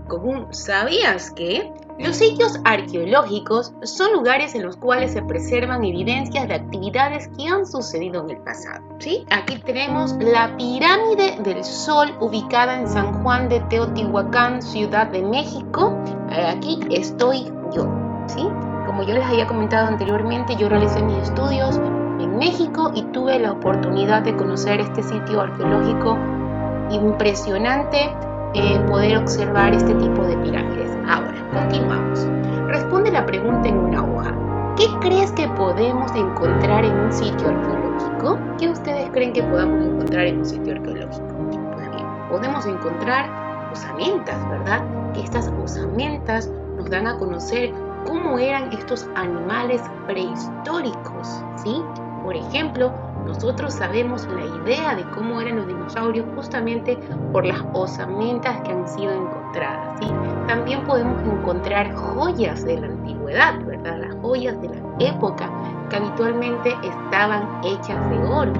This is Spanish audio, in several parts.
con un ¿sabías qué? Los sitios arqueológicos son lugares en los cuales se preservan evidencias de actividades que han sucedido en el pasado, ¿sí? Aquí tenemos la Pirámide del Sol ubicada en San Juan de Teotihuacán, Ciudad de México. Aquí estoy yo, ¿sí? Como yo les había comentado anteriormente, yo realicé mis estudios en México y tuve la oportunidad de conocer este sitio arqueológico impresionante, poder observar este tipo de pirámides. Ahora, continuamos. Responde la pregunta en una hoja. ¿Qué crees que podemos encontrar en un sitio arqueológico? ¿Qué ustedes creen que podamos encontrar en un sitio arqueológico? Pues bien, podemos encontrar osamentas, ¿verdad? Que estas osamentas nos dan a conocer cómo eran estos animales prehistóricos, ¿sí? Por ejemplo, nosotros sabemos la idea de cómo eran los dinosaurios justamente por las osamentas que han sido encontradas, ¿sí? También podemos encontrar joyas de la antigüedad, ¿verdad? Las joyas de la época que habitualmente estaban hechas de oro.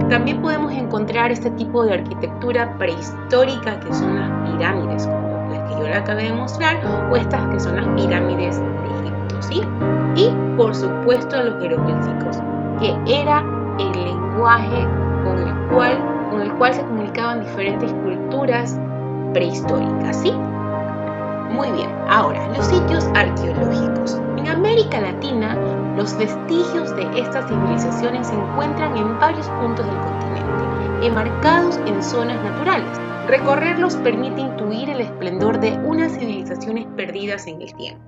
También podemos encontrar este tipo de arquitectura prehistórica que son las pirámides, como las que yo le acabé de mostrar, o estas que son las pirámides de Egipto, ¿sí? Y por supuesto los jeroglíficos, que era el lenguaje con el cual se comunicaban diferentes culturas prehistóricas, ¿sí? Muy bien, ahora, los sitios arqueológicos. En América Latina, los vestigios de estas civilizaciones se encuentran en varios puntos del continente, enmarcados en zonas naturales. Recorrerlos permite intuir el esplendor de unas civilizaciones perdidas en el tiempo.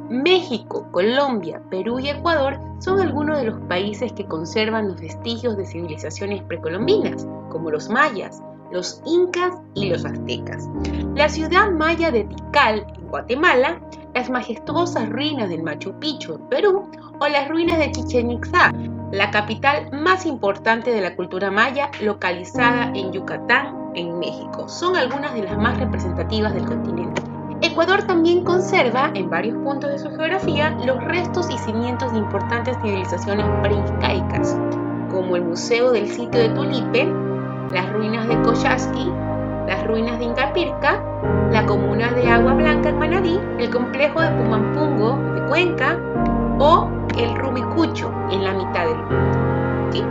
México, Colombia, Perú y Ecuador son algunos de los países que conservan los vestigios de civilizaciones precolombinas, como los mayas, los incas y los aztecas. La ciudad maya de Tikal, en Guatemala, las majestuosas ruinas del Machu Picchu, en Perú, o las ruinas de Chichén Itzá, la capital más importante de la cultura maya, localizada en Yucatán, en México. Son algunas de las más representativas del continente. Ecuador también conserva, en varios puntos de su geografía, los restos y cimientos de importantes civilizaciones preincaicas, como el Museo del Sitio de Tulipe, las ruinas de Cochasqui, las ruinas de Incapirca, la comuna de Agua Blanca en Manabí, el complejo de Pumampungo de Cuenca o el Rumicucho en la mitad del mundo, ¿sí?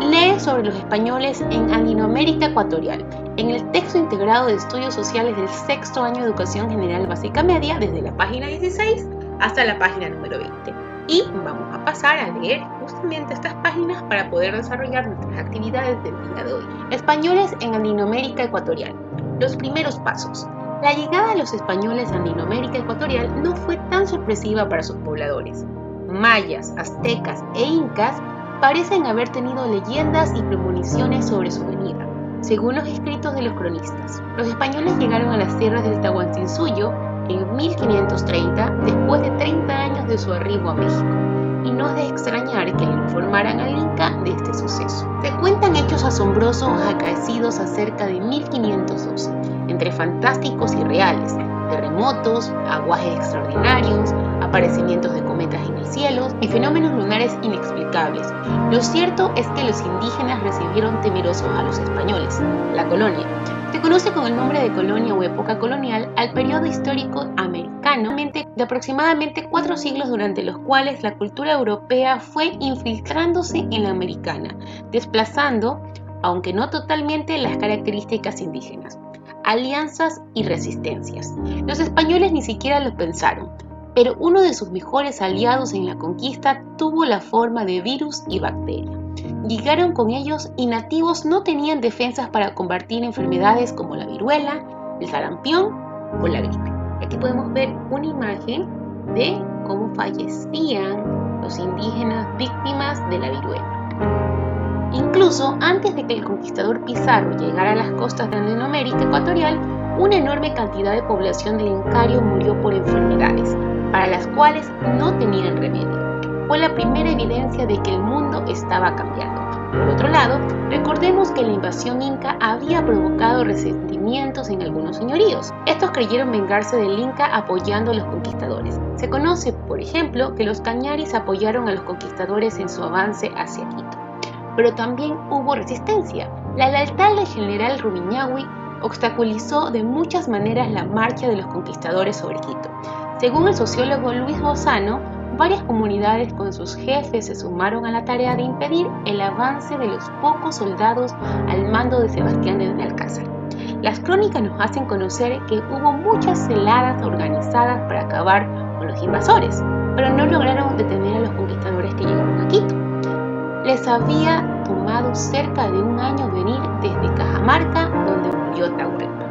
Lee sobre los españoles en Andinoamérica Ecuatorial, en el texto integrado de estudios sociales del sexto año de educación general básica media, desde la página 16 hasta la página número 20. Y vamos a pasar a leer justamente estas páginas para poder desarrollar nuestras actividades del día de hoy. Españoles en Andinoamérica Ecuatorial. Los primeros pasos. La llegada de los españoles a Andinoamérica Ecuatorial no fue tan sorpresiva para sus pobladores. Mayas, aztecas e incas parecen haber tenido leyendas y premoniciones sobre su venida, según los escritos de los cronistas. Los españoles llegaron a las tierras del Tahuantinsuyo en 1530, después de 30 años de su arribo a México, y no es de extrañar que le informaran al Inca de este suceso. Se cuentan hechos asombrosos acaecidos acerca de 1512, entre fantásticos y reales, terremotos, aguajes extraordinarios, aparecimientos de cometas en el cielo y fenómenos lunares inexplicables. Lo cierto es que los indígenas recibieron temerosos a los españoles. La colonia. Se conoce con el nombre de colonia o época colonial al periodo histórico americano de aproximadamente 4 siglos, durante los cuales la cultura europea fue infiltrándose en la americana, desplazando, aunque no totalmente, las características indígenas. Alianzas y resistencias. Los españoles ni siquiera lo pensaron, pero uno de sus mejores aliados en la conquista tuvo la forma de virus y bacteria. Llegaron con ellos y nativos no tenían defensas para combatir enfermedades como la viruela, el sarampión o la gripe. Aquí podemos ver una imagen de cómo fallecían los indígenas víctimas de la viruela. Incluso antes de que el conquistador Pizarro llegara a las costas de Andinoamérica Ecuatorial, una enorme cantidad de población del Incario murió por enfermedades, para las cuales no tenían remedio. Fue la primera evidencia de que el mundo estaba cambiando. Por otro lado, recordemos que la invasión inca había provocado resentimientos en algunos señoríos. Estos creyeron vengarse del Inca apoyando a los conquistadores. Se conoce, por ejemplo, que los cañaris apoyaron a los conquistadores en su avance hacia Quito. Pero también hubo resistencia. La lealtad del general Rumiñahui obstaculizó de muchas maneras la marcha de los conquistadores sobre Quito. Según el sociólogo Luis Lozano, varias comunidades con sus jefes se sumaron a la tarea de impedir el avance de los pocos soldados al mando de Sebastián de Benalcázar. Las crónicas nos hacen conocer que hubo muchas celadas organizadas para acabar con los invasores, pero no lograron detener a los conquistadores que llegaron a Quito. Les había tomado cerca de un año venir desde Cajamarca, donde murió Atahualpa.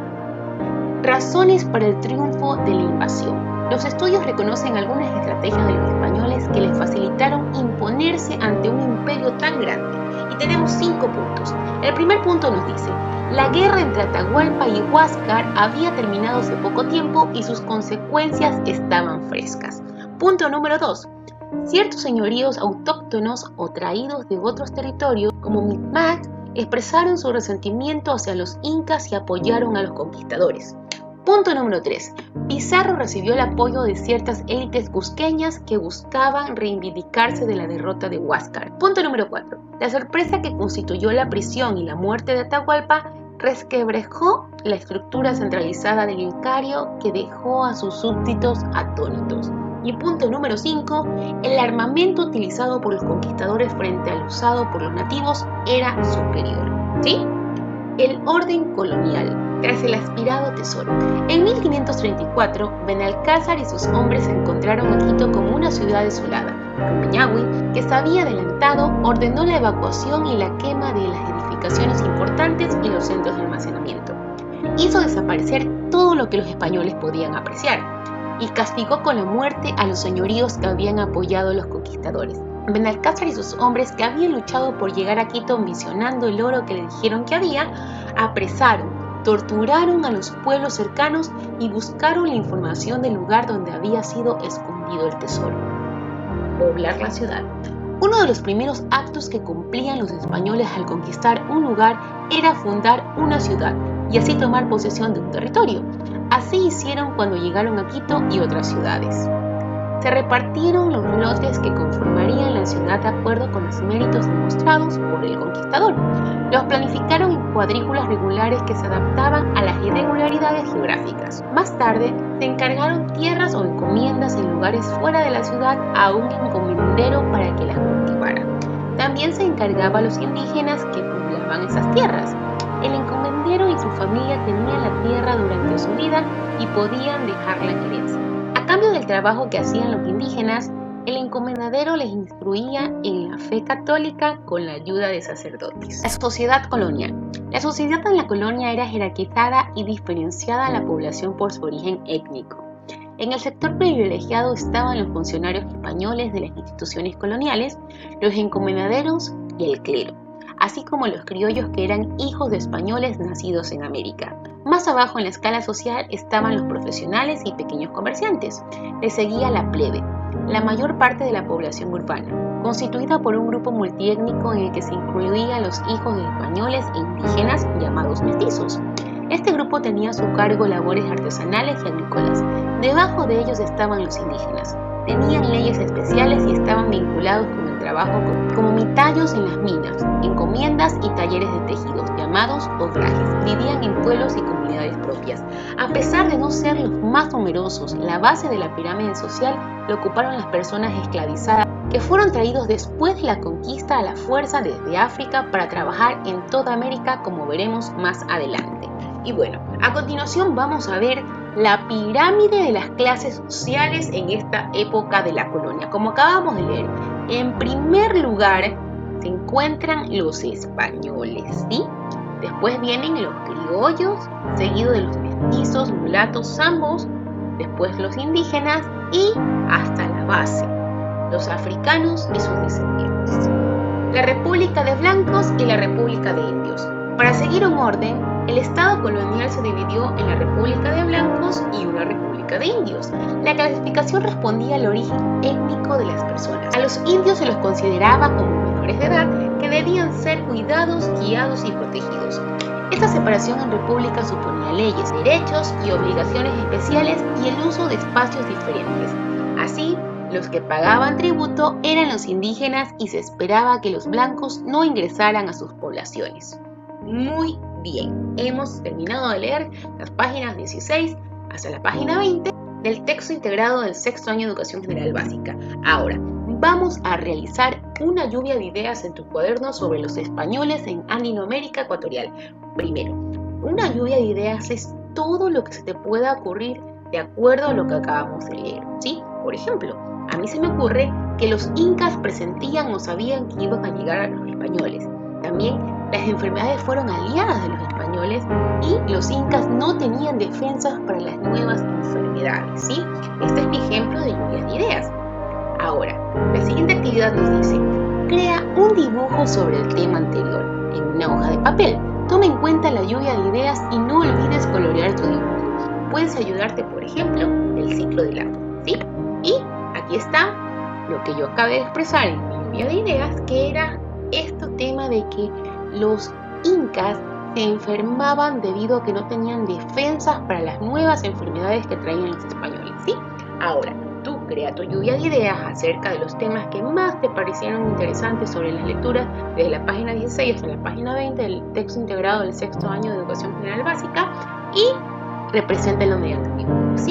Razones para el triunfo de la invasión. Los estudios reconocen algunas estrategias de los españoles que les facilitaron imponerse ante un imperio tan grande. Y tenemos 5 puntos. El primer punto nos dice: la guerra entre Atahualpa y Huáscar había terminado hace poco tiempo y sus consecuencias estaban frescas. Punto número 2. Ciertos señoríos autóctonos o traídos de otros territorios, como Micmac, expresaron su resentimiento hacia los incas y apoyaron a los conquistadores. Punto número 3. Pizarro recibió el apoyo de ciertas élites cusqueñas que buscaban reivindicarse de la derrota de Huáscar. Punto número 4. La sorpresa que constituyó la prisión y la muerte de Atahualpa resquebrajó la estructura centralizada del imperio que dejó a sus súbditos atónitos. Y punto número 5. El armamento utilizado por los conquistadores frente al usado por los nativos era superior. ¿Sí? El orden colonial. Tras el aspirado tesoro. En 1534, Benalcázar y sus hombres se encontraron a Quito como una ciudad desolada. Rumiñahui, que se había adelantado, ordenó la evacuación y la quema de las edificaciones importantes y los centros de almacenamiento. Hizo desaparecer todo lo que los españoles podían apreciar y castigó con la muerte a los señoríos que habían apoyado a los conquistadores. Benalcázar y sus hombres, que habían luchado por llegar a Quito ambicionando el oro que le dijeron que había, apresaron, torturaron a los pueblos cercanos y buscaron la información del lugar donde había sido escondido el tesoro. Poblar la ciudad. Uno de los primeros actos que cumplían los españoles al conquistar un lugar era fundar una ciudad y así tomar posesión de un territorio. Así hicieron cuando llegaron a Quito y otras ciudades. Se repartieron los lotes que conformarían la ciudad de acuerdo con los méritos demostrados por el conquistador. Los planificaron en cuadrículas regulares que se adaptaban a las irregularidades geográficas. Más tarde, se encargaron tierras o encomiendas en lugares fuera de la ciudad a un encomendero para que las cultivara. También se encargaba a los indígenas que poblaban esas tierras. El encomendero y su familia tenían la tierra durante su vida y podían dejarla en herencia. A cambio del trabajo que hacían los indígenas, el encomendadero les instruía en la fe católica con la ayuda de sacerdotes. La sociedad colonial. La sociedad en la colonia era jerarquizada y diferenciada a la población por su origen étnico. En el sector privilegiado estaban los funcionarios españoles de las instituciones coloniales, los encomendaderos y el clero, así como los criollos que eran hijos de españoles nacidos en América. Más abajo en la escala social estaban los profesionales y pequeños comerciantes. Le seguía la plebe, la mayor parte de la población urbana, constituida por un grupo multiétnico en el que se incluían los hijos de españoles e indígenas llamados mestizos. Este grupo tenía a su cargo labores artesanales y agrícolas. Debajo de ellos estaban los indígenas. Tenían leyes especiales y estaban vinculados con el trabajo como mitallos en las minas, encomiendas y talleres de tejidos, llamados obrajes. Vivían en pueblos y comunidades propias. A pesar de no ser los más numerosos, la base de la pirámide social lo ocuparon las personas esclavizadas que fueron traídos después de la conquista a la fuerza desde África para trabajar en toda América, como veremos más adelante. Y bueno, a continuación vamos a ver la pirámide de las clases sociales en esta época de la colonia. Como acabamos de leer, en primer lugar se encuentran los españoles, ¿sí? Después vienen los criollos, seguido de los mestizos, mulatos, zambos, después los indígenas y hasta la base, los africanos y sus descendientes. La República de Blancos y la República de Indios. Para seguir un orden, el Estado colonial se dividió en la República de Blancos y una República de Indios. La clasificación respondía al origen étnico de las personas. A los indios se los consideraba como menores de edad que debían ser cuidados, guiados y protegidos. Esta separación en república suponía leyes, derechos y obligaciones especiales y el uso de espacios diferentes. Así, los que pagaban tributo eran los indígenas y se esperaba que los blancos no ingresaran a sus poblaciones. Muy Bien, hemos terminado de leer las páginas 16 hasta la página 20 del texto integrado del sexto año de Educación General Básica. Ahora, vamos a realizar una lluvia de ideas en tu cuaderno sobre los españoles en Andinoamérica Ecuatorial. Primero, una lluvia de ideas es todo lo que se te pueda ocurrir de acuerdo a lo que acabamos de leer, ¿sí? Por ejemplo, a mí se me ocurre que los incas presentían o sabían que iban a llegar a los españoles. También las enfermedades fueron aliadas de los españoles y los incas no tenían defensas para las nuevas enfermedades, ¿sí? Este es mi ejemplo de lluvia de ideas. Ahora, la siguiente actividad nos dice, crea un dibujo sobre el tema anterior en una hoja de papel. Toma en cuenta la lluvia de ideas y no olvides colorear tu dibujo. Puedes ayudarte, por ejemplo, el ciclo del agua, ¿sí? Y aquí está lo que yo acabé de expresar en mi lluvia de ideas, que era este tema de que los incas se enfermaban debido a que no tenían defensas para las nuevas enfermedades que traían los españoles, ¿sí? Ahora, tú crea tu lluvia de ideas acerca de los temas que más te parecieron interesantes sobre las lecturas desde la página 16 hasta la página 20 del texto integrado del sexto año de Educación General Básica y represéntalo mediante un dibujo, ¿sí?